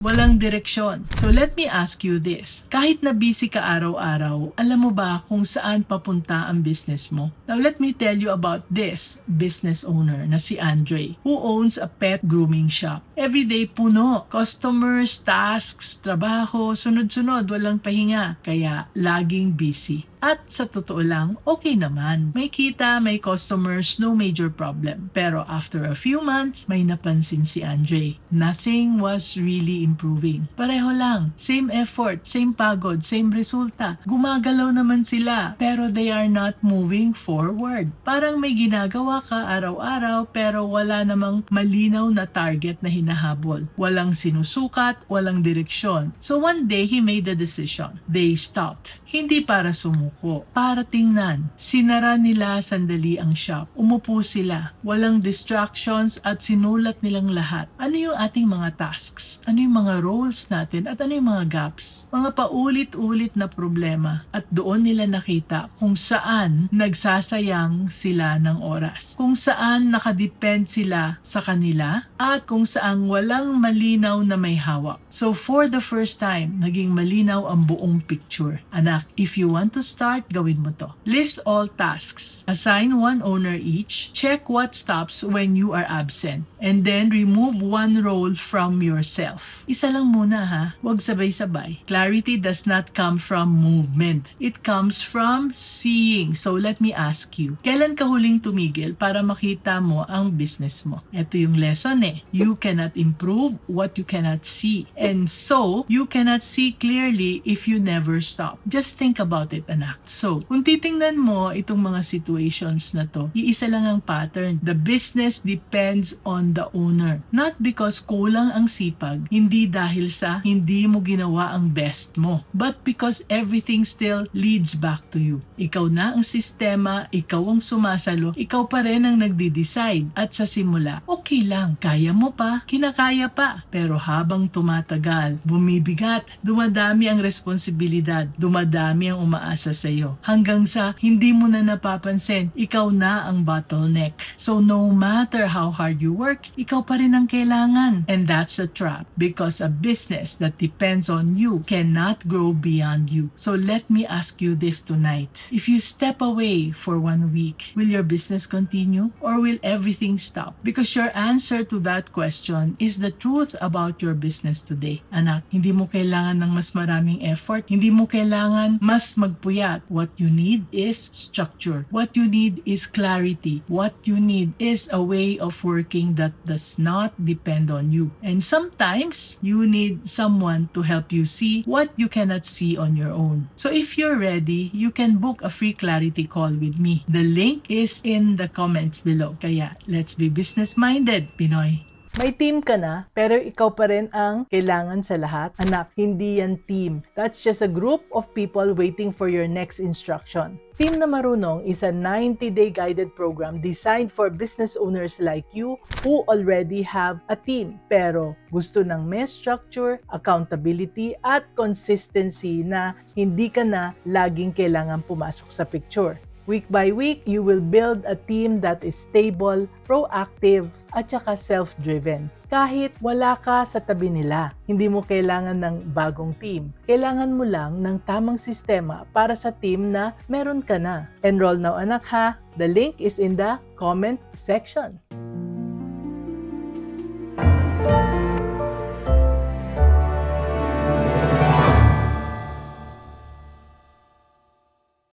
Walang direksyon. So let me ask you this. Kahit na busy ka araw-araw, alam mo ba kung saan papunta ang business mo? Now let me tell you about this business owner na si Andre, who owns a pet grooming shop. Everyday puno. Customers, tasks, trabaho, sunod-sunod, walang pahinga. Kaya laging busy. At sa totoo lang, okay naman. May kita, may customers, no major problem. Pero after a few months, may napansin si Andre. Nothing was really improving. Pareho lang. Same effort, same pagod, same resulta. Gumagalaw naman sila, pero they are not moving forward. Parang may ginagawa ka araw-araw, pero wala namang malinaw na target na hinahabol. Walang sinusukat, walang direksyon. So one day, he made a decision. They stopped. Hindi para sumuko, para tingnan. Sinara nila sandali ang shop. Umupo sila. Walang distractions at sinulat nilang lahat. Ano yung ating mga tasks? Ano yung mga roles natin? At ano yung mga gaps? Mga paulit-ulit na problema. At doon nila nakita kung saan nagsasayang sila ng oras. Kung saan nakadepend sila sa kanila at kung saan walang malinaw na may hawak. So for the first time, naging malinaw ang buong picture. Anak, if you want to start, gawin mo to. List all tasks. Assign one owner each. Check what stops when you are absent. And then remove one role from yourself. Isa lang muna ha. Huwag sabay-sabay. Clarity does not come from movement. It comes from seeing. So let me ask you, kailan ka huling tumigil para makita mo ang business mo? Ito yung lesson eh. You cannot improve what you cannot see. And so, you cannot see clearly if you never stop. Just think about it, anak. So, kung titingnan mo itong mga situations na to, iisa lang ang pattern. The business depends on the owner. Not because kulang ang sipag, hindi dahil sa hindi mo ginawa ang best mo, but because everything still leads back to you. Ikaw na ang sistema, ikaw ang sumasalo, ikaw pa rin ang nagde-decide. At sa simula, okay lang, kaya mo pa, kinakaya pa. Pero habang tumatagal, bumibigat, dumadami ang responsibilidad, dumadami ang umaasa sa iyo. Hanggang sa hindi mo na napapansin, ikaw na ang bottleneck. So no matter how hard you work, ikaw pa rin ang kailangan. And that's a trap because a business that depends on you cannot grow beyond you. So let me ask you this tonight. If you step away for 1 week, will your business continue or will everything stop? Because your answer to that question is the truth about your business today. Anak, hindi mo kailangan ng mas maraming effort. Hindi mo kailangan mas magpuyat. What you need is structure. What you need is clarity. What you need is a way of working that does not depend on you. And sometimes, you need someone to help you see what you cannot see on your own. So if you're ready, you can book a free clarity call with me. The link is in the comments below. Kaya, let's be business-minded, Pinoy. May team ka na, pero ikaw pa rin ang kailangan sa lahat. Anak, hindi yan team. That's just a group of people waiting for your next instruction. Team na Marunong is a 90-day guided program designed for business owners like you who already have a team, pero gusto ng may structure, accountability, at consistency na hindi ka na laging kailangan pumasok sa picture. Week by week, you will build a team that is stable, proactive, at saka self-driven. Kahit wala ka sa tabi nila, hindi mo kailangan ng bagong team. Kailangan mo lang ng tamang sistema para sa team na meron ka na. Enroll now, anak ha! The link is in the comment section.